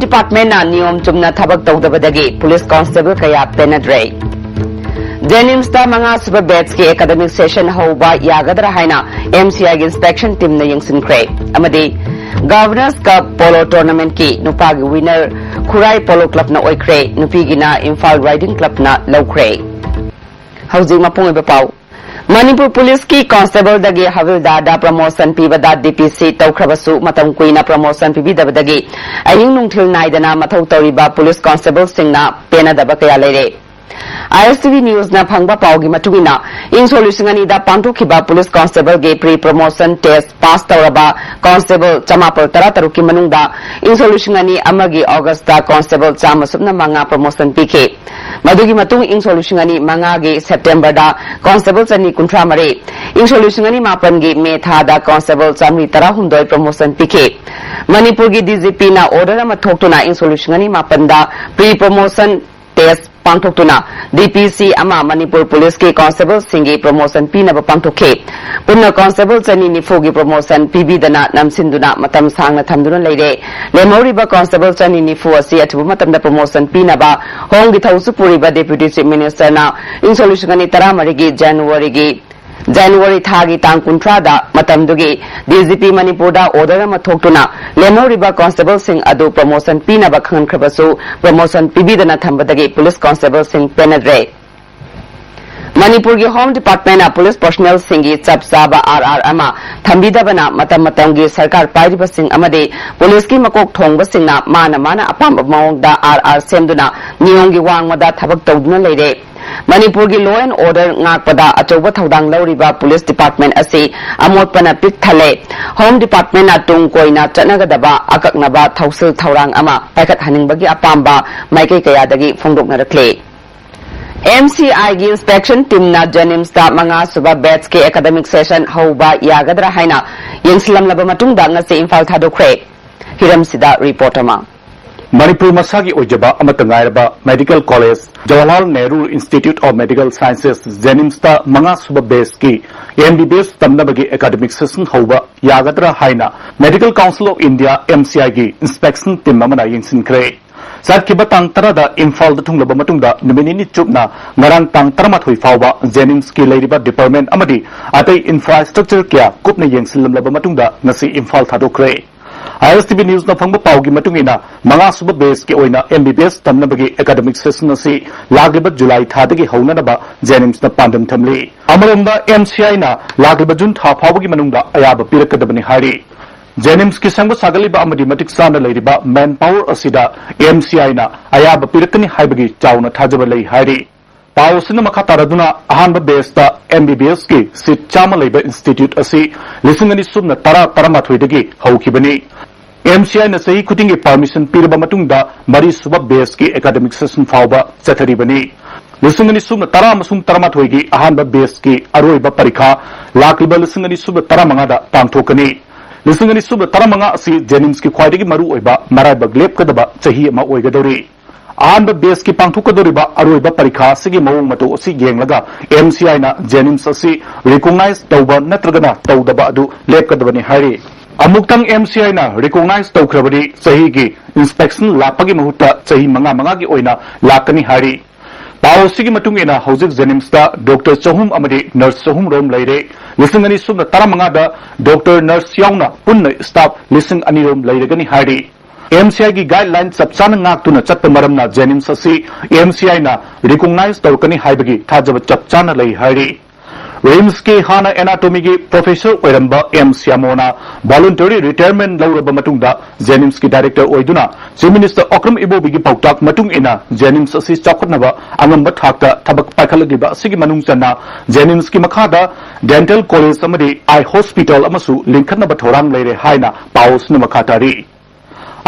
Department नियम Chumna थबक तौदबदगी police constable कया पेनद्रे जेनिम्स मंगा सुपर बैच के एकेडमिक सेशन होबा यागदरा हाइना एमसीआई की इंस्पेक्शन टीम ने यंगसिनख्रे अमदी गवर्नर्स कप पोलो टूर्नामेंट की नुपागी विनर खुराई पोलो क्लब ना ओइख्रे नुपीगिना इम्फाल राइडिंग क्लब ना लौख्रे हौजिंग मपुंग पाउ मणिपुर पुलिस की कांस्टेबल दगी हविलदार प्रमोशन पीबदा डीपीसी तौख्रबसु मतम कुइना प्रमोशन पीबीदबदगी अहिंग नुंथिल नाइदना मथौ तौरिबा पुलिस कांस्टेबल सिंगना पेनदब कया लेरे ISTV न्यूज ना फंगबा पाउगी मतुगिना इंसो लिसिंगनीदा पांथोखिबा पुलिस कांस्टेबल गे प्री प्रमोशन टेस्ट पास तौरबा कांस्टेबल चमापल तरातरुकी मनुंगदा इंसो लिसिंगनी अमगी अगस्त कांस्टेबल चामसुबना मंगा प्रमोशन पीखे मदुगी मतुंग इंसो लिसिंगनी मंगा गे सेप्टेम्बर दा कांस्टेबल चनी कुंट्रा मरे इंसो लिसिंगनी मापन गे मे थादा कांस्टेबल चामरी तराहुंदोय प्रमोशन पीखे मणिपुर की डीजीपी ना ऑर्डर अमा थोक्तुना इंसो लिसिंगनी मापन दा प्री प्रमोशन टेस्ट पांथोक्तुना डीपीसी अमा मणिपुर पुलिस के कांस्टेबल सिंगे प्रमोशन पीनब पांथोखे पुनः कांस्टेबल चनी निफोगी प्रमोशन पीबीदना नमसिंदुना मतम सांगना थमदुना लेरे लेमौरिबा कांस्टेबल चनी निफो असि अथुबु मतमदा प्रमोशन पीनबा होंगी थौसु पुरिबा डेप्यूटी चीफ मिनिस्टर ना इंसोल्यूशननी 13 की जनवरी थागी तांग कुंट्रादा मतमदुगी डीजीपी मणिपुर दा ऑर्डर अमा थोक्तुना लेमौरिबा कांस्टेबल सिंह अदु प्रमोशन पीनबा खंखरबसु प्रमोशन पीबीदना थंबदगी पुलिस कांस्टेबल सिंह पेनद्रे मणिपुर की होम डिपार्टमेंट पुलिस पर्सनल सिंगी चप चाबा आरआर अमा थंबीदबना मतम मतम की सरकार पाइरिबा सिंह अमदे पुलिस की मकोक थोंगबा सिंगना माना अपाम मौंगदा आरआर सेमदुना नियम की वांगमदा थबक तौदुना लेरे मणिपुर की लॉ एंड ऑर्डर ngakpada अचौबा थौदांग लौरिबा पुलिस डिपार्टमेंट असे अमोटपना पिक थले होम डिपार्टमेंट तुंग कोइना चनगदबा अककनबा थौसल थौरांग अमा पाइखत हनिंगबगी अपाम्बा माइकै कयादगी फोंदोकनरखले MCI की इंस्पेक्शन टीम ना जेनिम्स दा मंगा सुबह बैच के एकेडमिक सेशन होबा यागदरा हाइना यंगसिलमलबा मतुंगदा ngase इम्फाल थादोख्रे हिरमसिदा रिपोर्ट अमा मणिपुर मसागी ओजबा अमतंगायरबा medical college Jawaharlal Nehru institute of medical sciences JNIMS ता मंगा सुबह बेस की MBBS तमनबगी एकेडमिक सेशन होबा यागदरा हाइना medical council of India MCI की इंस्पेक्शन टीम अमना यंगसिनख्रे सातकिबा तांग तरादा इम्फाल दा थुंगलबा मतुंगदा नुमिनिनि चुपना ngarang तांग तरमाथोय फावबा जेनिम्स की लेरिबा डिपार्टमेंट अमदी अतै इंफ्रास्ट्रक्चर क्या कुपना यंगसिलमलबा मतुंगदा ngasi इम्फाल थादोख्रे ISTV न्यूज ना फंगबा पाउगी मतुंगिना मंगा सुबह बेस के ओइना MBBS तमनबगी एकेडमिक सेशन असी लागलिबा जुलाई थादगी हौननबा जेनिम्स ना पांडम थमली अमरोंदा MCI ना लागलिबा जुन था फावगी मनुंगदा अयाबा पिरकदबनि हारी जेनिम्स की संग सागलिबा अमदी मटिक साना लेरिबा मैन पावर असिदा MCI ना अयाबा पिरकनि हाइबगी चाउना थाजबा लई हारी पाउसिन मखा तारदुना अहानब बेस्ता MBBS की सीट चामा लेबा इंस्टीट्यूट असी लिसिंगनि सुबना तरामाथोयदगी हौखिबनि MCI ना सही खुटिंगी परमिशन पीरबा मतुंगदा मरी सुबह बेस की एकेडमिक सेशन फावबा चथरिबनि लिसिंगनि सुबना तरमाथोयगी अहानब बेस की अरोइबा परीक्षा लाक्लिबा लिसिंगनि सुबना 15 दा पांथोकनि लिसिंगनि सुबना 15 असी जेनिम्स की ख्वाइदगी मरु ओइबा मराइबा लेपकदबा चही अमा ओइगदौरी अहानब बेस की पांथोकदोरिबा अरोइबा परीक्षा सिगी मवोंग मतो असी येंगलगा MCI ना जेनिम्स असी रिकॉग्नाइज तौबा नत्रगना तौदबा अदु लेपकदबनि हारी अमुक्तंग MCI ना रिकॉग्नाइज तौख्रबदि सही की इंस्पेक्शन लापगी महुत्ता सही मंगा की ओइना लाकनी हारी पावसिगी मतुंगिना हौजिक जेनिम्स दा डॉक्टर चहुम अमदि नर्स चहुम रोम लेरे लिसिंगनि सुबना 15 दा डॉक्टर नर्स याउना पुन्न स्टाफ लिसिंग अनि रोम लेरगनि हारी MCI की गाइडलाइन चपचाना ngaktuना चत्त मरमना जेनिम्स असी MCI ना रिकॉग्नाइज तौरकनि हाइबगी थाजब चपचाना लई हारी रिम्स के हाना एनाटॉमी की प्रोफेसर ओइरंबा M Siamona वॉलंटरी रिटायरमेंट लौरबा मतुंगदा जेनिम्स की डायरेक्टर ओइदुना चीफ मिनिस्टर अक्रम इबोबी की पाउताक मतुंग इना जेनिम्स असी चाखुटनबा अंगंबा थाकता थबक पाइखलगिबा असिगी मनुंग चन्ना जेनिम्स की मखादा डेंटल कॉलेज अमदि आई हॉस्पिटल अमसु लिंखनबा थोरांग लेरे हाइना पाउसना मखातारी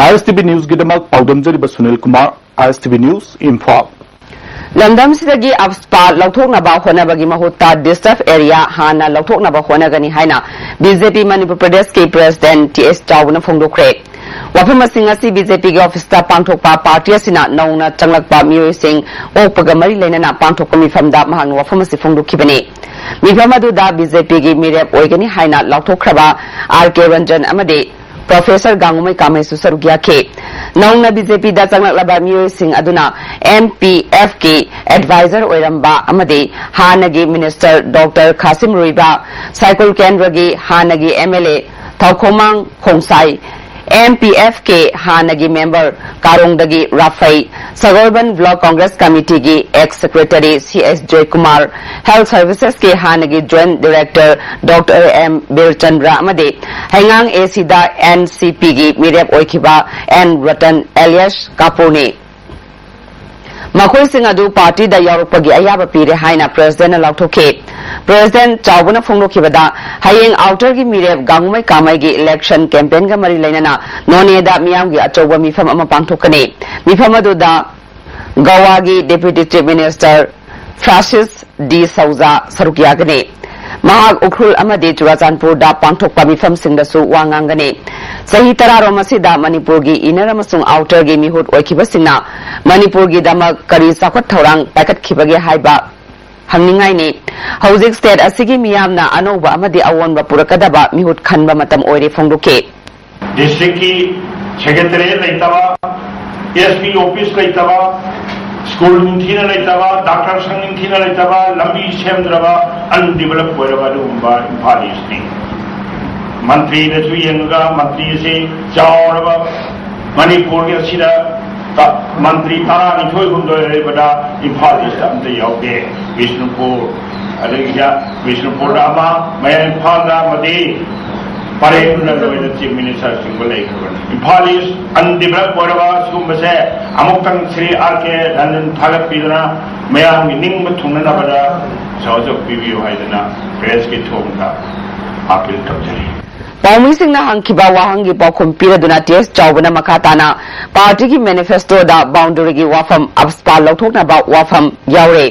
ISTV न्यूज गिदमक पाउदमजरिबा सुनील कुमार ISTV न्यूज इम्फाल लमदमसिदगी अब्सपा लौथोकनबा होनबगी महुत्ता डिस्टर्ब एरिया हाना लौथोकनबा होनगनी हाइना बीजेपी मणिपुर प्रदेश के प्रेसिडेंट TS चाउना फोंदोख्रे वफम असी बीजेपी के ऑफिस पांथोकपा पार्टी असिना नौना चंगलकपा मियोइसिंग ओकपगा मरी लेना पांथोकपा मिफमदा महांग वफम असी फोंदोखिबने मिफम अदुदा बीजेपी की मिरेप ओइगनी हाइना लौथोखरबा RK Ranjan अमदे Professor Gangumai Kamai su saruk yakhe nauna BJP da changlaba miyoi sing aduna MPF ki advisor oiramba amade hanagi minister Dr Khasim Ruiba cycle kendra gi hanagi MLA Thaukhomang Khongsai MPF के हानगी member कारोंगदगी राफई सगोरबन block Congress committee की ex secretary CS Jaykumar health services के हानगी joint director doctor M Birchandra अमदे हेंगांग एसीदा NCP की मिरेप ओइखिबा N रतन एलियस कापुने मखोइसिंग अदु पार्टी दा यारुपगी अयाबा पीरे हाइना प्रेसिडेंट लाउथोखे प्रेसिडेंट चावबना फोंगलोखिबदा हयेंग आउटर की मिरेप गांगुमै कामै की इलेक्शन कैंपेन का मरी लेना नोनेदा मियाम की अचौबा मिफम अमा पांगथोकने मिफम अदुदा गोवा की deputy chief minister Francis D Souza सरुकियागने महाग उखरुल अमदे चुराचानपुर दा पांगथोकपा मिफम सिंगदसु वांगांगने सही तरारोम असिदा मणिपुर की इनर अमसुंग आउटर की मिहुत ओइखिबसिंगना मणिपुर की दमक करी चाखत थौरांग पाइकटखिबगे हाइबा हंगनिंगाइने हौजिक स्टेट असिगी मियामना अनौबा अमदे अवोनबा पुरकदबा मिहुत खनबा मतम ओइरे फोंगदोके डिस्ट्रिक्ट की सेक्रेटरी लेतबा एसपी ऑफिस लेतबा स्कूल निंथीना लेतबा डॉक्टर संग निंथीना लेतबा लंबी सेमद्रबा अनडेवलप ओइरबा दुंबा इम्फाल ईस्टनी मंत्री नसु यंगा मंत्री से चावरबा मणिपुर के सिदा मंत्री तारा निथोय गुंदोयबदा इम्फाल ईस्ट अमते यावदे विष्णुपुर दामा मय इम्फाल दा मदे परेन लोयद चीफ मिनिस्टर सिंगल लेखबन इम्फाल ईस्ट अनडेवलप ओरबा सुमसे अमुक्तंग श्री आरके लंदन थागत पिदना मयाम निंग थुंगनबदा सहयोग पिबियो हाइदना प्रेस के थोंगा अपील तौजरी पाउमी सिंह हंखिबा वाहंगी पाखुम पीरदुना टेस्ट चावबना मखाताना पार्टी की मैनिफेस्टो दा बाउंड्री की वाफम अब्सपा लौथोकनाबा वाफम यावरे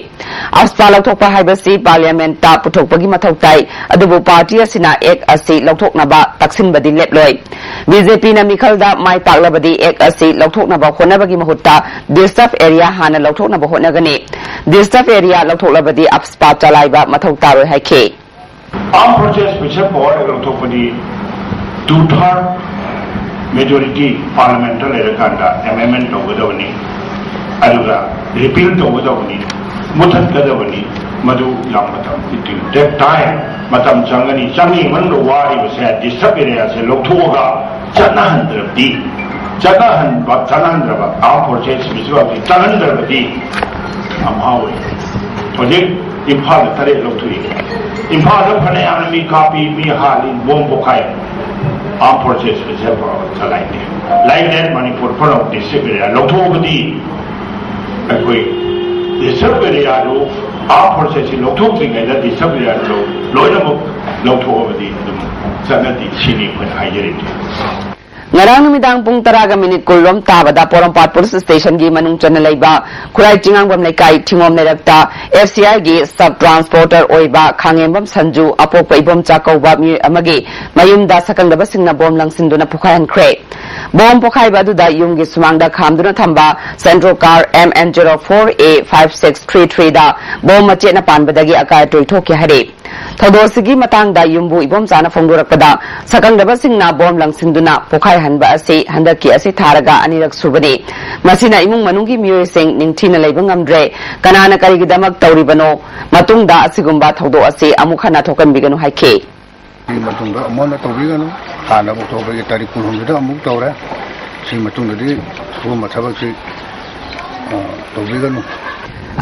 अब्सपा लौथोकपा हाइबसी पार्लियामेंट ता पुथोकपगी मथौताई अदुबु पार्टी असिना एक असि लौथोकनाबा तक्सिनबदी लेपलोय बीजेपी ना मिखलदा माइ पाकलबदी एक असि लौथोकनाबा होनबगी महुत्ता डिस्टर्ब एरिया हाना लौथोकनाबा होनगने डिस्टर्ब एरिया लौथोकलबदी अब्सपा चलाइबा मथौतारोय हाइखे आम प्रोसेस पिछे board लौथोकपदी 2/3 majority parliamental elecanda amendment tawgadawani aduga repeal tawgadawani muthatgadawani madu yamatam itin that time matam changani changi mando wari base disturb area se lokthoga chanahandrabdi chanahandraba our purchase visually chanahandrabdi amhawi project imphal tare lokthui imphal phane ami copy mi halin bombo khai our purchase visually like that Manipur product disturb area lokthoga akoi disturb area lo our purchase lokthoga ngai disturb area lo loinamuk lokthoga di sanati sini phun hajeriti ngarang numidang pung taraga minute kulom tabada Porampot police station gi manung chana leiba khurai chingangbam lekai thingom nerakta FCI gi sub transporter oiba khangembam sanju apokpa ibom chakauba mi amagi mayumda sakangdaba singna bom langsinduna pukhayan khre bom pokhai badu da yumgi sumangda khamduna thamba central car MN04A5633 da bom machena panbadagi akai toithoke hare थोदोसिगी मतंगदा युम्बु इबोम जाना फोंदोरकदा सकंगदबा सिंगना Baum लंगसिंदुना पोखाय हनबा असे हंदकी असे थारगा अनिरक सुबने मसिना इमुंग मनुंगी मियोय सिंग निंगथिना लेबा ngamdre कनाना करिगिदमक तौरिबनो मतुंगदा असिगुंबा थोदो असे अमुखना थोकनबिगनु हाइखे मतुंगदा अमोना तौबिगनु हाना बथोबगे तारिख 19 दा अमुक तौरे सि मतुंगदि सुगुंबा थबकि तौबिगनु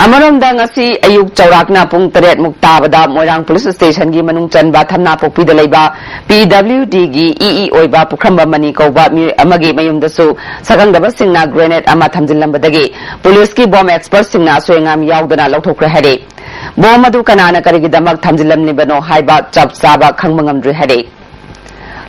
अमरमदा ngasi ayuk chaurakna pung 8 muktabada moirang police station gi manung chanba thamna pokpi da leiba PWD gi EE oiba pukramba mani kauba mi amagi mayumda su sakangdaba singna grenade ama thamjinlambadagi police ki bomb expert singna soingam yaudana lauthokre hare bomb adu kanana karigi damak thamjinlamni bano haiba chap chaba khangmangamdri hare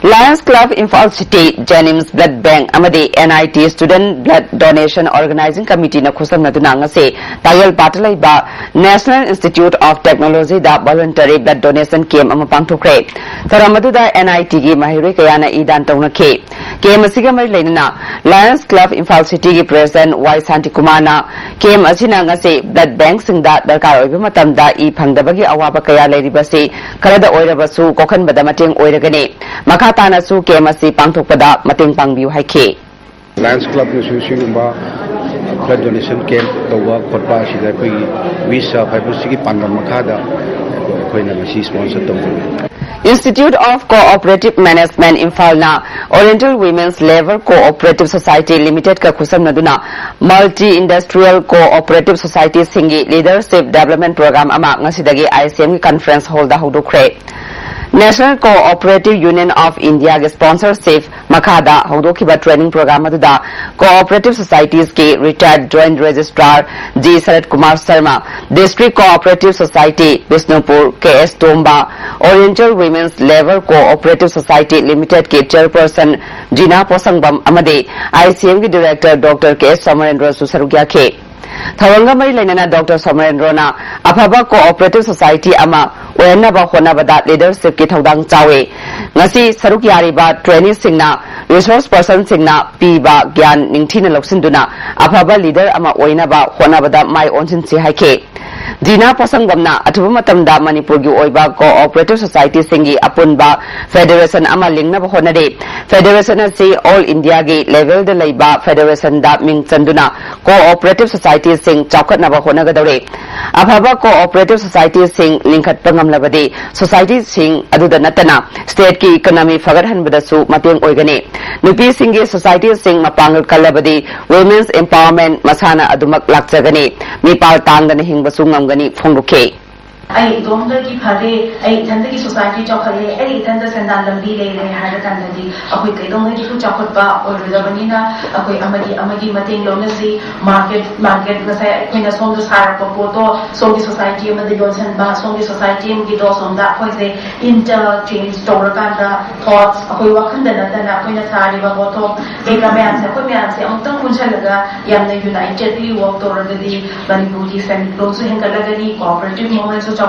Lions Club Imphal City Jennings Blood Bank amadi NIT Student Blood Donation Organizing Committee na khusam ngase tayal patalai ba National Institute of Technology da voluntary blood donation camp ama pangthokre taramadu da NIT gi mahiroi kayana idan tawnakhe केम असिगा मरि लेना Lions club Imphal city की president Y Shanti Kumar ना केम असिना ngase blood bank सिंगदा दरकार ओइबा मतमदा इ फंगदबगी अवाबा कया लेरिबसे खरदा ओइरबसु कोखनबदा मतेंग ओइरगने मखा तानासु केम असि पांगथोकपदा मतेंग पांगबियु हाइखे लायंस क्लब ने सुसिगुंबा ब्लड डोनेशन कैंप तौबा खोटपा सिदा कोई विसा फाइबरसी की पांडम मखादा कोइना मसी स्पॉन्सर तौबा Institute of Cooperative Management Imphal Oriental Women's Labour Cooperative Society Limited ka khusam naduna Multi-Industrial Cooperative Society singi Leadership Development Program ama ngasidagi ICM Conference Hall da hodokre National Cooperative Union of India ke sponsorship makhada hodokiba training program aduda Cooperative Societies ke retired Joint Registrar G Sarat Kumar Sharma District Cooperative Society Bisnupur KS Tomba Oriental Women's Labour Cooperative Society Limited ke chairperson Jina Posangbam amade ICM ke director Dr. KS Samarendra Susarugya ke Thawanga mari lainana Dr. Samarendra na afaba Cooperative Society ama oyanaba honabada leadership ki thodang chawe ngasi saruk yariba training singna resource person singna piba gyan ningthina loksinduna afaba leader ama oyanaba honabada mai onsin si haike Dina Posangamna atuba matamda Manipur gi oiba Cooperative Society singi apunba Federation ama lingna honade Federation asi All India gi level de leiba Federation da ming chanduna Cooperative Society sing chaukat na honagadore afaba Cooperative Society sing lingkhat pangamlabade Society sing aduda natana state ki economy fagarhan badasu mateng oigane nupi singi Society sing mapangal kalabade women's empowerment masana adumak lakjagane mipal tangdana hingbasu ngamgani phongruke ai dongda ki phare ai thanda ki society chokhale ai thanda sandan lambi le le har kan di akoi kai dongda ki chokhot ba or rabani na akoi amagi mating lona si market na sai akoi na som do sar ko photo som ki society ma de don ba som ki society ki do som da akoi se interchange store kan da thoughts akoi wakhan da na akoi na sari ba photo de ka me anse akoi me anse amtang punchal laga yamna unitedly work to ragadi banipuri central so hen kalagani cooperative movement so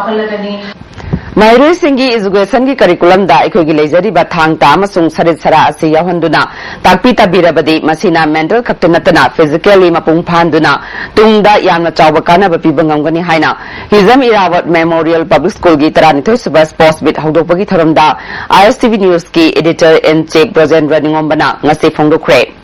Mairui Singi Education ki curriculum da ikhogi lejari ba thang ta amasung sarit sara asi yahanduna takpi tabirabadi masina mental khaktanatana physically mapung phanduna tungda yamna chawba kana ba pibangamgani haina Hizam Irawat Memorial Public School gi 32 suba sports bit hawdokpagi tharamda ISTV News ki editor in chief Brajendra Ningombana ngasi phongdokre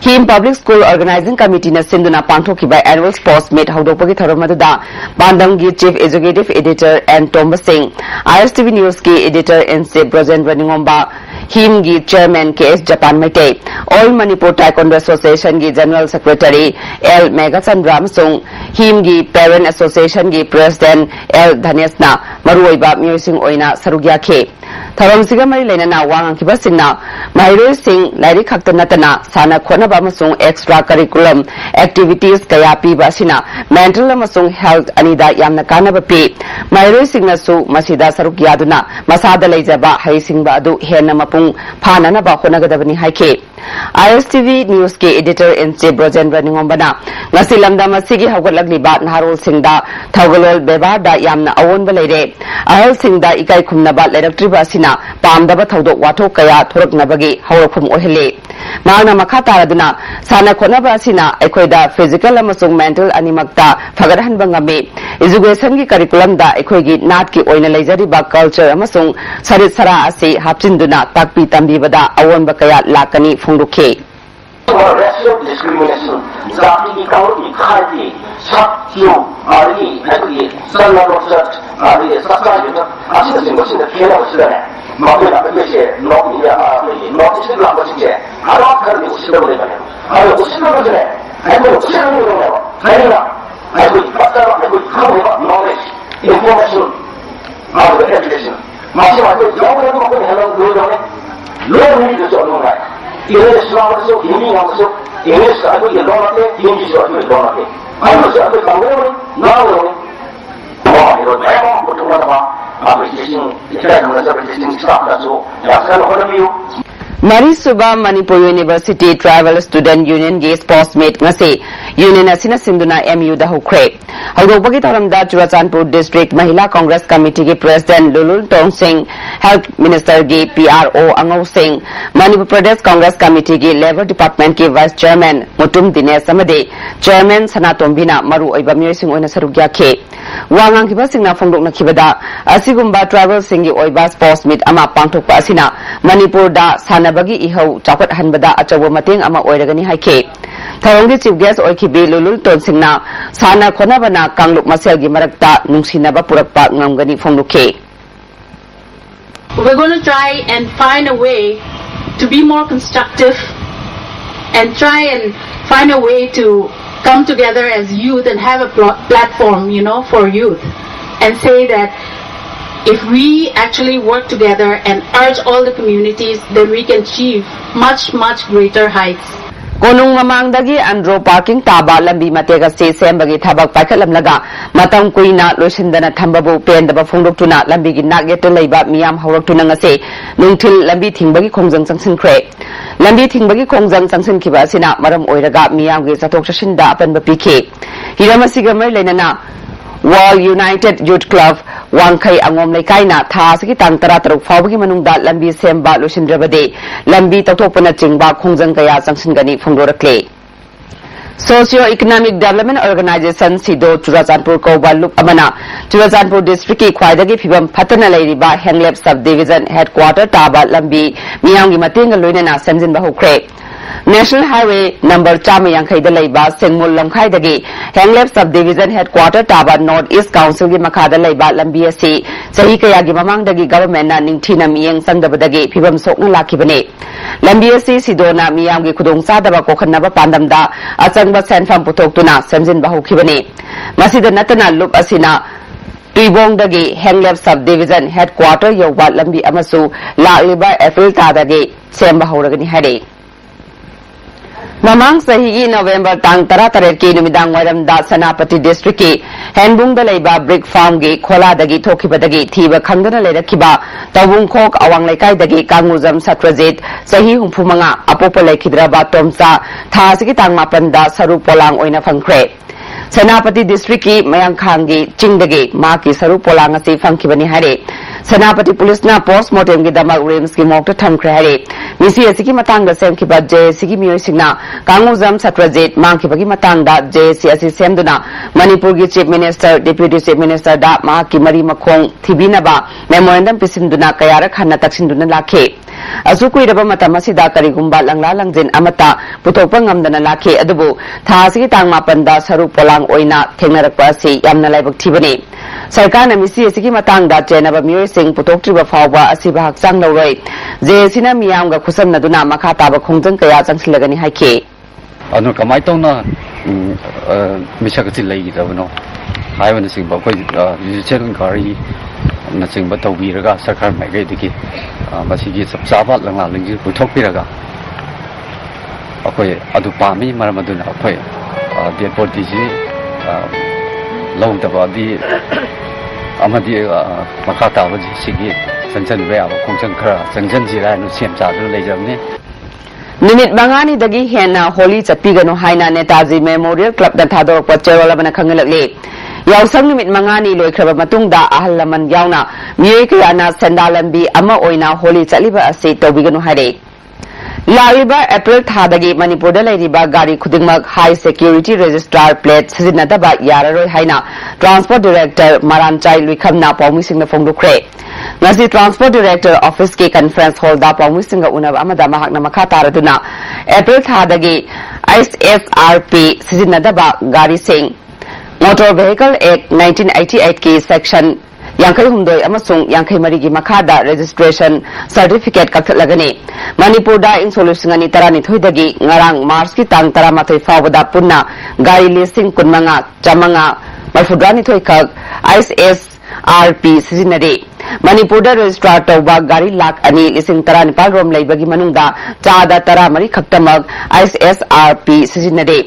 Him Public School Organizing Committee na sinduna pangthokiba annual sports meet hawdokpagi tharamadda Bandamgi Chief Executive Editor and Tomba Singh ISTV News ki editor in chief Brajendra Ningomba Him gi Chairman KS Japan Maitei All Manipur Taekwondo Association gi General Secretary L Megachandra Sung Him gi Parent Association gi President L Dhanesna Maruoiba Musing Oina Sarugya Ke Tharam siga mari lainana wangang kiba singna Mairoi Singh lairi khakta natana sana khona ba masung extra curriculum activities kaya piba sina mental amasung health anida yamna kana ba pi Mairoi Singh na su masida saruk yaduna masada leijaba hai singba adu henna mapung phana na ba khona gadabani haike ISTV News ke editor in chief Brajendra Ningombana ngasi lamda masigi hawgatlagli ba Naharol Singda Thawgalol Beba da yamna awon ba leire ahal Singda ikai khumna ba leraktriba sina pamdaba thodok wathok kaya thoraknabagi hawrakhum ohele maana makha taraduna sana khonaba sina ekhoida physical amasung mental animakta fagarhan bangame education gi curriculum da ekhoigi nat ki oina leijari ba culture amasung sarit sara ase hapchinduna takpi tambi bada awon ba kaya lakani phongruke racial discrimination zati ki kaur ki khadi sakyo ari hadi sallallahu ari sakka yuna asida singosida kela usida mabe na be che no ya no che la ba che ara kar ni usida bole bane ara usida bole ai ko usida bole ai na ai ko pata ai ko knowledge information or education ma se wa ko yo ko hello lo ni de so no English so Hindi so English ako yung donate Hindi so ako yung donate ano so ako kawin na wala ito na mo puto na ba ako ising itra ko na sa ising staff na so yasan ko na biyo Mari Suba Manipur University Travel Student Union ge sports meet ngase union असina सिंधुना MU दा होख्रे हौदोबगी तौरमदा Churachandpur district महिला Congress committee के president लुलुल टोंग सिंह हेल्थ मिनिस्टर की PRO अंगौ सिंह मणिपुर प्रदेश कांग्रेस कमिटी की लेबर डिपार्टमेंट के वाइस चेयरमैन मुटुम दिनेश अमदे चेयरमैन सनातोंबिना मरु ओइबा मियोइसिंग ओइना सरुक याखे वांगांखिबसिंगना फोंदोकनखिबदा असिगुम्बा ट्राइबल सिंगी ओइबा स्पोर्ट्स मीट अमा पांथोकपा असिना मणिपुर दा सानबगी इहौ चाकट हनबदा अचौबा मतेंग अमा ओइरगनी हाइखे थौरंगी चीफ गेस्ट ओइखिबी लुलुल टोंसिंगना साना खोनाबना कांगलुक मसेलगी मरक्ता नुंसिनाबा पुरकपा ngamgani फोंदोखे We're going to try and find a way to be more constructive and try and find a way to come together as youth and have a platform, for youth, and say that if we actually work together and urge all the communities, then we can achieve much, much greater heights. कोनुंग ममांगदगी Andro parking ताबा लंबी मतेगा से सेंबगी थबक पाखलमलगा मतम कुइना लोसिंदना थंबबु पेंदबा फोंदोक्तुना लंबीगी नागेट लैबा मियाम हौरक्तुना ngase नुंथिल लंबी थिंबगी खोंजंग संसिनख्रे लंबी थिंबगी खोंजंग संसिनखिबा सिना मरम ओइरगा मियामगी चथोक चसिनदा अपनबा पिखे हिरामसिगा मै लेनना World United Youth Club वांखै Angom लेकाइना थासगी तांग 13 फावबगी मनुंगदा लंबी सेंबा लोसिनद्रबदे लंबी तौथोकपना चिंगबा खोंजंग कया संसिनगनी फोंदोरक्ले सोशियो इकोनॉमिक डेवलपमेंट ऑर्गेनाइजेशन सिदो चुराचानपुर कौबा लुप अमना चुराचानपुर डिस्ट्रिक्ट की ख्वाइदगी फिबम फतना लेरिबा हेंगलेब सब डिवीजन हेडक्वार्टर ताबा लंबी मियांगी मतेंग लोइनना सेमजिनबा होख्रे नेशनल हाईवे नंबर 4 लेबा सेंगमुल लमखाइदगी हेंगलेब सब डिवीजन हेडक्वार्टर ताबा नॉर्थ ईस्ट काउंसिल की मखादा लेबा लंबी असि सही कयागी ममांगदगी गवर्नमेंट ना निंगथिना मियंग संगदबदगी फिबम सोकना लाखिबने लंबी असि सिदोना मियांगी खुदोंग चादबा कोखनबा पांदमदा अचंगबा सेंफम पुथोक्तुना सेमजिनबा होखिबने मसिदा नतना लुप असिना तुइबोंगदगी हेंगलेब सब डिवीजन हेडक्वार्टर यौबा लंबी अमसु लालिबा एप्रिल तादगी सेंबा होरगनी हारे ममांग सही की नवंबर तांग 13 की नुमिदांग वायरमदा सनापति डिस्ट्रिक्ट की हैंडबुंगदा लेबा ब्रिक फार्म की खोलादगी थोखिबदगी थीबा खंगदना लेरखिबा तवुंखोक अवांग लेकाइदगी कांगुजम सत्रजित सही 35 अपोपा लेखिद्रबा तोमसा थासगी तांग 9 दा सरू पोलांग ओइना फंख्रे सनापति डिस्ट्रिक्ट की मयांखांगी चिंगदगी मा की सरू पोलांग असी फंखिबनी हारे सनापति पुलिस ना पोस्टमार्टम की दमक रिम्स की मोक्ट थमख्रे हारे मिसी असिकी मतांग सेमखिबा जेसी की मियोसिंगना कांगुजम सत्रजित मांखिबगी मतांगदा जेसी असी सेमदुना मणिपुर की chief minister deputy chief minister दा मा की मरी मखोंग थिबिनबा मेमोरेंडम पिसिंदुना कयारक हन्ना तक्सिंदुना लाखे असुकुइरबा मतम असिदा करिगुम्बा लंगला लंगजिन अमता पुथोकपा ngamdana लाखे अदुबु थासगी तांग 9 दा सरू पोलांग ओइना थेंगनरकपा असि यामना लाइबक थिबने सरकारना मिसी असिगी मतांगदा चेनबा मियोय सिंह पुथोक्त्रिबा फावबा असिबा हक्चांग लौरoi जेसिना मियामगा खुसमनदुना मखा ताबा खोंजंग कया चंगसिलगनी हाइखे अनु कमाई तौना मिसकति लैगिदबनो हाइबन सिंबा कोइ डिजिटल गाड़ी नचिंबा तौबीरगा सरकार माइगैदगी मसिगी सबसाबा लंगला लंगजि पुथोकपिरगा अखोय अदु पामी मरमदुना अखोय डेड बॉडी जी लौदबादी अमदी मखा ताबजी सिगी संजन बेयाब खोंजंग खरा संजन जिरा नु सेम चादु लेजबने निमित मंगानी दगी हेना होली चप्पीगनो हाइना नेताजी मेमोरियल क्लब दा थादोरप चेरोल बना खंगलकले यावसंग निमित मंगानी लोइख्रबा मतुंगदा अहल लमन यावना मिये कयाना सेंडालंबी अमा ओइना होली चलिबा असे तौबिगनो हारे लाइबा अप्रैल थादगी मणिपुर दा लेरिबा गाड़ी खुदिंगमक हाई सिक्योरिटी रजिस्ट्रार प्लेट सिजिनदबा याररोय हाइना ट्रांसपोर्ट डायरेक्टर मरानचाई लुइखमना पौमिसिंगना फोंदुख्रे ngasi transport director office ke conference hall da pawmisinga unab amada mahakna makha taraduna april thadagi ISRP sizinadaba gari sing motor vehicle act 1988 ki section yankai humdoi amasung yankai mari gi makhada registration certificate kakhatlagani manipur da ing solution tarani thoidagi ngarang march ki tang 13 fawda punna gari listing kunmanga chamanga marfudrani thoikak ISS RP सिजिनरे Manipur registrar तौबा गाड़ी लाख 2,19 रोम लेबगी मनुंगदा चादा 13 खक्तमक ISRP सिजिनरे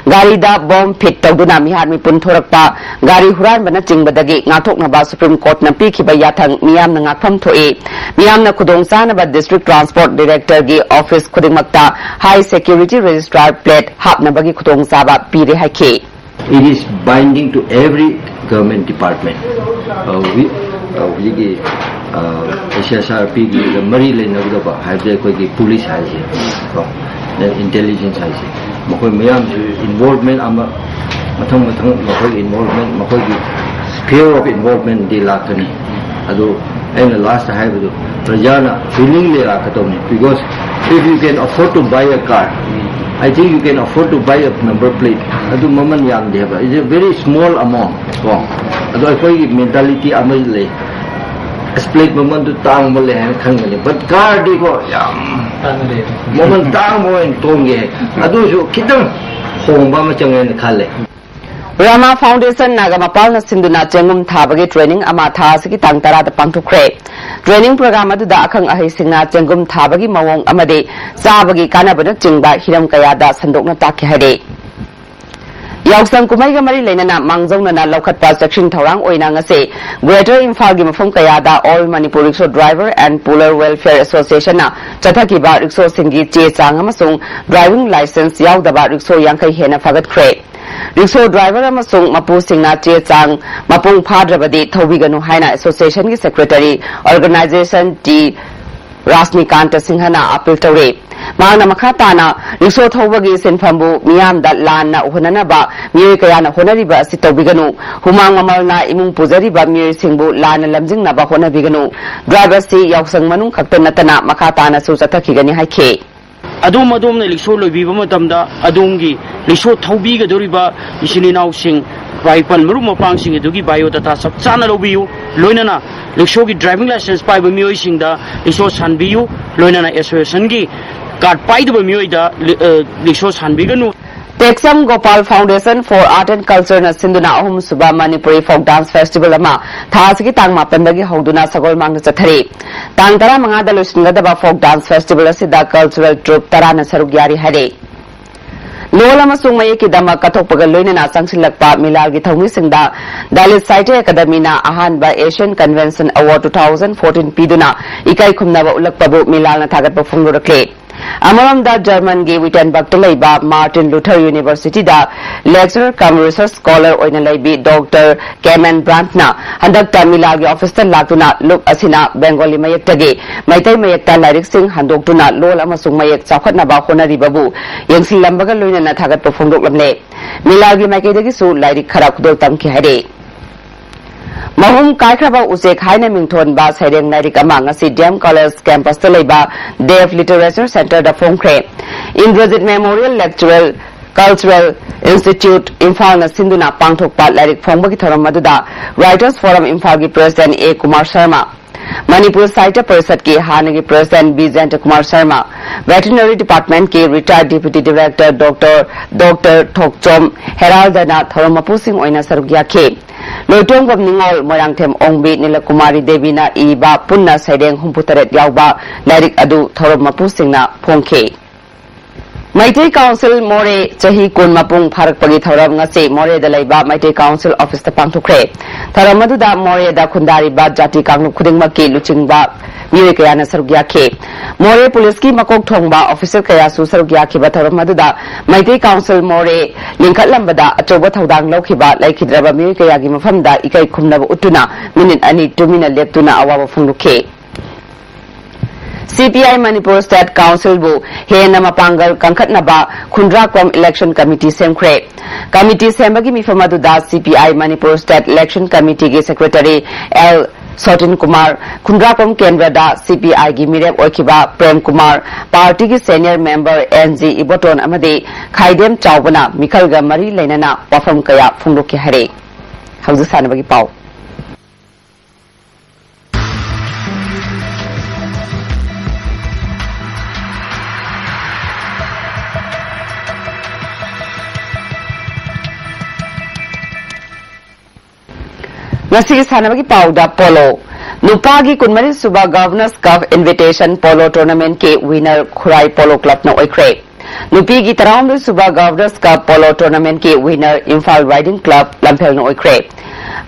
गाड़ी दा bomb fit तौदुना मिहार मिपुन थोरकपा गाड़ी हुरानबना चिंगबदगी ngathoknaba सुप्रीम कोर्ट न पीखिबा याथंग मियामना ngakpham thoe मियामना खुदोंचानबा डिस्ट्रिक्ट ट्रांसपोर्ट डायरेक्टर की ऑफिस खुदिंगमक्ता हाई सिक्योरिटी रजिस्ट्रार प्लेट हापनबगी खुदोंचाबा पीरे हाइखे It is binding to every government department. We SSRP की मरी लेना भी तो है कोई पुलिस है जी, इंटेलिजेंस है जी, मकोई मैम involvement आमा मथंग मकोई involvement मकोई की sphere of involvement दे लाकनी, अदो ऐन last है भी तो प्रजाना feeling ले लाकतों ने because if you can afford to buy a car, I think you can afford to buy a number plate. Adu maman yang dia ba. It's a very small amount. Wrong. Adu koi mentality amai le. Split maman tu tang mo le han khang le. But car di ko yam. Maman tang mo en tong ye. Adu so kitang hong ba ma changen khale. Rama Foundation Nagamapal na sinduna chengum thabagi training ama thasiki tang tara da pangthukre training program adu da akhang ahi singna chengum thabagi mawong amade sabagi kanabana chingba hiram kaya da sandokna takhi hade yausang kumai ga mari leinana mangjongna na lokhatpa section thorang oina ngase Greater Imphal gi mafum kaya da All Manipur Rickshaw Driver and Puller Welfare Association na chathaki ba rickshaw singi che chang amasung driving license yaudaba rickshaw yankai hena fagat khre rickshaw driver amasung mapu singna che chang mapung phadrabadi thobiganu haina association gi secretary organization di Rasnikant Singhana appeal tawre maana makhatana rickshaw thobagi senphambu miyam da lanna uhunana ba miyoy kayana honari ba sitobiganu humang mamalna imung pujari ba miyoy singbu lana lamjingna ba honabiganu driver si yausang manung khaktanatana makhatana su chathakigani haikhe adum ne rickshaw loibiba matamda adumgi rickshaw thobigadoriba isininaw sing rifle maru mapang sing edugi biodata sak chana lobiyu loinana rickshaw gi driving license pai ba miyoy singda rickshaw sanbiyu loinana association gi card pai da miyoy da rickshaw sanbiganu Texam Gopal Foundation for Art and Culture na sinduna ahum suba Manipuri Folk Dance Festival ama thasigi tang mapandagi hoduna sagol mangna chathari tang tara manga da losingadaba folk dance festival asida cultural troupe tara na sarugyari hare Lola masung maye ki dama kathokpaga loinana sangsilakpa milargi thongmi singda Dalit Saite Academy na ahan ba Asian Convention Award 2014 piduna ikai khumnaba ulakpabu milalna thagatpa phungrakle Amaramda German gi Wittenberg to laiba Martin Luther University da lecturer cum research scholar oina laibi Dr. Kemen Brandna handakta milagi office ta latuna luk asina Bengali mayektage maitai mayekta lyric sing handoktuna lol amasung mayek chakhatna ba honari babu yengsil lambaga loina na thagat phongdok lamne milagi maikedagi su lyric khara khudol tamki hare Mahum Kaikraba Usek Haina Mington ba Saireng Lyric among a DM College campus to Leba Deaf Literature Center da Phongkre Indrajit Memorial Lectural Cultural Institute Imphal na Sinduna Pangthokpa Lyric Phongbagi thoram maduda Writers Forum Imphal gi President A Kumar Sharma Manipur Saita Parisad ki Hanagi President B. Jayanta Kumar Sharma Veterinary Department ki Retired Deputy Director Dr. Thokchom Heraldana Thoromapu Singh oina sarugya ke Loitong gam ningol Morangthem Ongbi Nilakumari Devi na iba punna saideng humputaret yauba lyric adu Thoromapu Singh na phongke Maitai Council More Chahi Kun Mapung Pharak Pagi Thoram ngase More da laiba Maitai Council Office ta pangthokre Tharamadu da More da khundari ba jati kanglu khudingma ki luchingba miyoy kaya na sarugya ke More Police ki makok thongba officer kaya su sarugya ki ba tharamadu da Maitai Council More lingkhat lambada achoba thodang lokhiba laikhidraba miyoy kaya gi mafamda ikai khumnaba utuna minute ani 2 minute leptuna awaba phungluke CPI Manipur State Council bu hena mapangal kangkhatnaba Khundrakom Election Committee semkhre committee sembagi mifamadu da CPI Manipur State Election Committee ge Secretary L Sotin Kumar Khundrakom Kendra da CPI gi mirep oikiba Prem Kumar party gi senior member NG Iboton amade Khaidem Chawbana Mikhalga Mari Leinana wafam kaya phungloki hare hauju sanabagi pau ngasi sanabagi pauda polo nupagi kunmari suba governors cup invitation polo tournament ke winner Khurai Polo Club na oikre nupigi tarawm suba governors cup polo tournament ke winner Imphal Riding Club Lamphel na oikre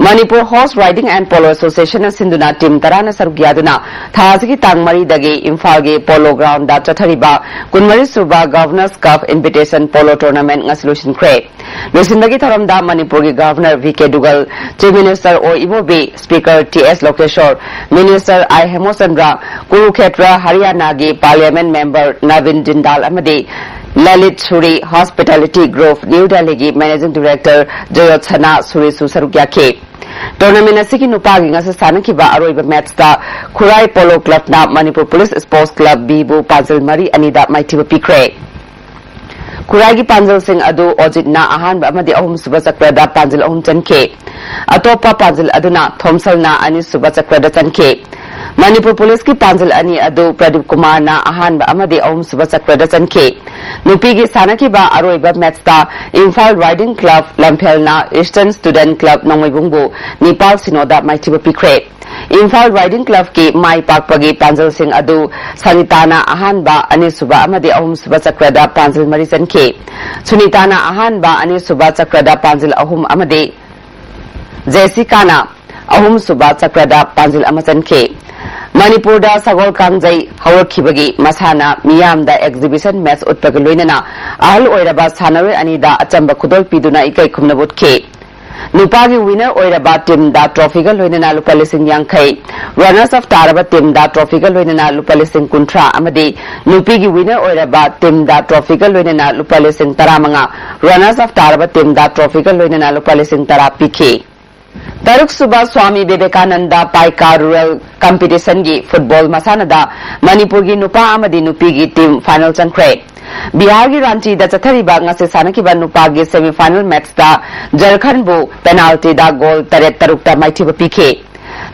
Manipur Horse Riding and Polo Association na sinduna team tarana sarugiyaduna thasigi tangmari dagi Imphal ge polo ground da chathariba kunmari suba governors cup invitation polo tournament ngasolution kre Lusindagi Tharamda Manipur ge Governor VK Dugal, Chief Minister O Ibobi, Speaker TS Lokeshwar, Minister I Hemosandra, Kurukhetra Haryana ge Parliament Member Navin Jindal amadi Lalit Suri Hospitality Group New Delhi ge Managing Director Jayotsana Suri Susarugya ke Tournament asigi nupagi ngasa sanakiba aroiba match da Khurai Polo Club na Manipur Police Sports Club Bibu Panjal Mari anida maitiba pikre Kuragi Panjal Singh adu ojit na ahan amadi ahum suba sakrada Panjal ahum chanke atopa Panjal aduna Thomsal na ani suba sakrada chanke Manipur Police ki Panjal ani adu Pradeep Kumar na ahan amadi ahum suba sakrada chanke nupigi sanakiba aroiba match da Imphal Riding Club Lamphel na Eastern Student Club Nongmoibungbu Nepal Sinoda maitiba pikre Imphal Riding Club ki Mai Pakpagi Panjal Singh adu Sanitana ahanba ani suba amadi ahum suba sakrada Panjal mari chanke Sunitana ahanba ani suba sakrada Panjal ahum amadi Jessica na ahum suba sakrada Panjal ama chanke Manipur da Sagol Kangjai Hawarkhibagi Masana Miyam da exhibition match utpaga loinana ahal oiraba sanaroi ani da achamba khudol piduna ikai khumnabut ke Nupagi winner oiraba team da trophy ga loinana lupa lising yangkai runners of taraba team da trophy ga loinana lupa lising kuntra amadi nupigi winner oiraba team da trophy ga loinana lupa lising taramanga runners of taraba team da trophy ga loinana lupa lising tara pk Taruk Suba Swami Vivekananda Paika Rural Competition gi football masanada Manipur gi nupa amadi nupi gi team final chankre Bihar gi Ranchi da chathariba ngase sanakiba nupa gi semi final match da Jharkhand bu penalty da goal taret tarukta maithiba pk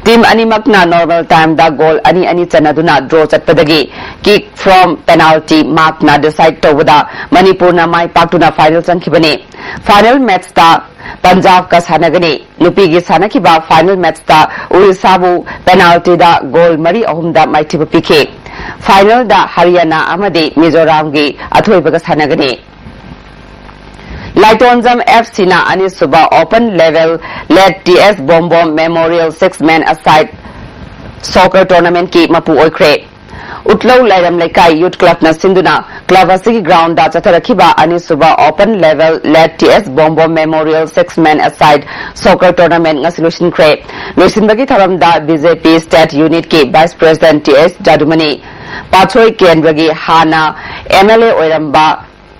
Team animakna normal time da goal ani chanaduna draw chatpadagi kick from penalty mark na decide tawada Manipur na mai paktuna final chankhibane final match da Punjab ka sanagane nupi gi sanakiba final match da Orissa bu penalty da goal mari ahum da maithiba pk final da Haryana amadi Mizoram gi athoibaga sanagane Laitonjam FC na ani suba open level led TS Bombom Memorial 6-man aside soccer tournament ki mapu oikre Utlau Lairam Laikai Youth Club na sinduna club asigi ground da chatharakhiba ani suba open level led TS Bombom Memorial 6-man aside soccer tournament ngasilushin kre loisinbagi tharamda BJP state unit ki vice president TS Jadumani Pachoi Kendragi Hana MLA oiramba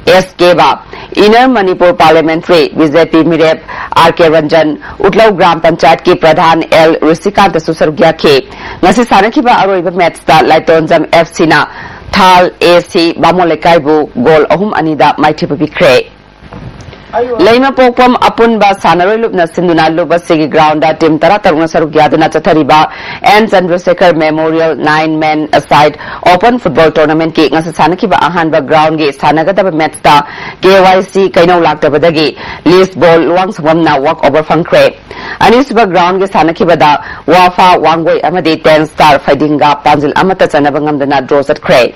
SK ba Inner Manipur Parliamentary BJP Mirep RK Ranjan Utlau Gram Panchayat ki Pradhan L Risikant Susarugya ke ngasi sanakiba aroiba match da Laitonjam FC na Thal AC Bamolekai bu goal ahum anida maithipa pikre Laima Pokpam Apunba Sanaroi Lupna Sinduna Luba Sigi Ground da Team Tarataruna Sarugyaduna Chathariba and Chandrasekhar Memorial 9-man aside open football tournament ki ngasa sanakiba ahanba ground ge sanagadaba match da KYC kainau laktabadagi list ball luang samamna walk over funkre anisba ground ge sanakiba da Wafa Wangoi amadi 10 star fighting ga Panjal amata chanaba ngamdana draw satkre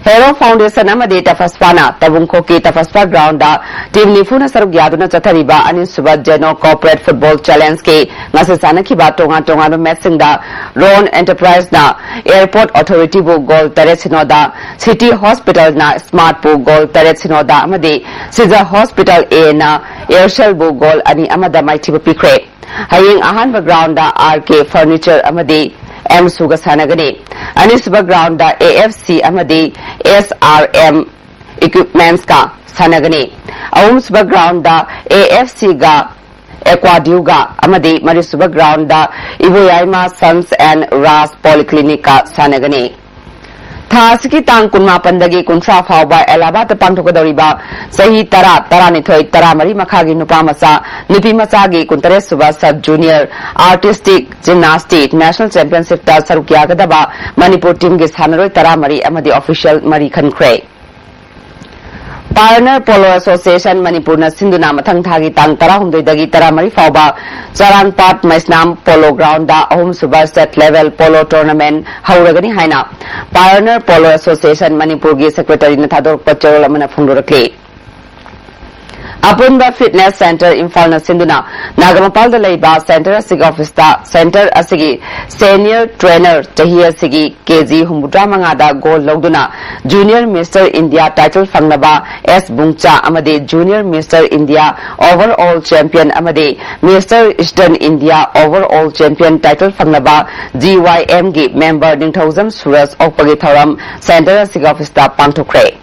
Hero Foundation amadi Tafaspana Tabungko ki Tafaspa ground da team nifuna sarugyaduna chathariba ani suba Geno Corporate Football Challenge ke ngasa sanakiba tonga no matching da Ron Enterprise na Airport Authority bu goal taret sinoda City Hospital na Smart bu goal taret sinoda amadi Siza Hospital A na Airshell bu goal ani amada maithiba pikre hayeng ahanba ground da RK Furniture amadi M Suga Sanagane Anisba ground da AFC amadi SRM equipments ka Sanagane Ahumsba ground da AFC ga Aquadiuga amadi Marisuba ground da Ivoyaima Sons and Ras Polyclinic ka Sanagane Thasiki tang kunma pandagi kuntra fauba Elabat pangtokadoriba sahi taranithoi taramari makhagi nupa masa nupi masagi kuntare suba sub junior artistic gymnastic national championship ta sarukya gadaba Manipur team ge sanaroi taramari amadi official mari khankre Pioneer Polo Association Manipurna Sinduna Mathang Thagi Tang Tarahumdoi Dagi Taramari Fauba Charangpat Maisnam Polo Ground da Ahum Suba State Level Polo Tournament Hauragani Haina Pioneer Polo Association Manipurgi Secretary Nathador Pachol Amana Fundurakli Apunba Fitness Center Imphal na Sinduna Nagamapal da Leiba Center Asigi Office da Center Asigi Senior Trainer Chahi Asigi KG Humudra Mangada Gold Logduna Junior Mr. India Title Fangnaba S Bungcha Amade Junior Mr. India Overall Champion Amade Mr. Eastern India Overall Champion Title Fangnaba GYM gi Member Ningthauzam Suras Okpagi Thoram Center Asigi Office da Pangthokre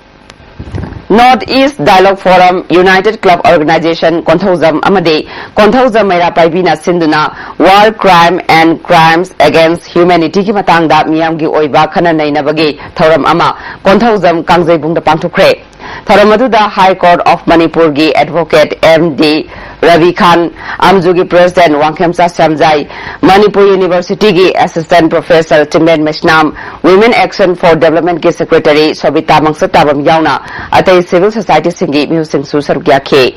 Northeast Dialogue Forum United Club Organization Konthauzam Amade Konthauzam Maira Paibina Sinduna War Crime and Crimes Against Humanity ki matangda miyamgi oiba khana nainabagi thoram ama Konthauzam Kangjaibungda pangthokre thoram aduda High Court of Manipur gi Advocate MD Ravi Khan Amjugi President Wangkhemsa Samjai Manipur University gi Assistant Professor Timben Meshnam Women Action for Development ki Secretary Sobita Mangsatabam yauna atai Civil Society singi musing susar gyakhe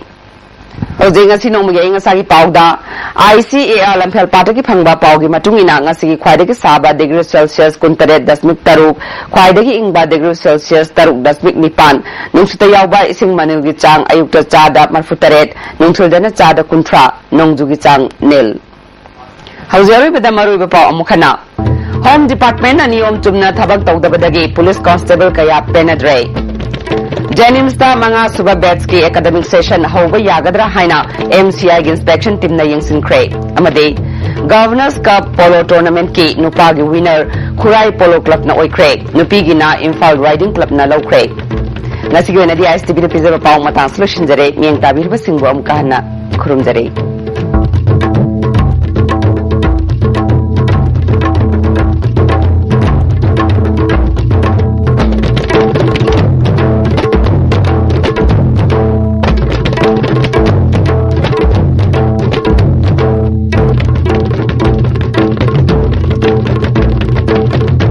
Hojing asi nongmagi ngasagi pauda ICAR Lamphel Party ki phangba paugi matungina ngasigi khwaidagi saba degree Celsius 38.3 khwaidagi ingba degree Celsius 3.9 nungsuta yawba ising manugi chang ayukta chada 48 nungsuldana chada 30 nongjugi chang nil Hojari beda maruiba pau amukhana Home Department ani om chumna thabak tawdabadagi Police Constable kaya penadre Jennings da manga suba batch ki academic session hoba yagadra haina MCI gi inspection team na yingsinkre amade Governors Cup Polo Tournament ki nupa gi winner Khurai Polo Club na oikre nupi gi na Imphal Riding Club na lokre ngasigi na di ISTV na pizza paw matang solution jare miyang tabir ba singbo am kahna khurum jare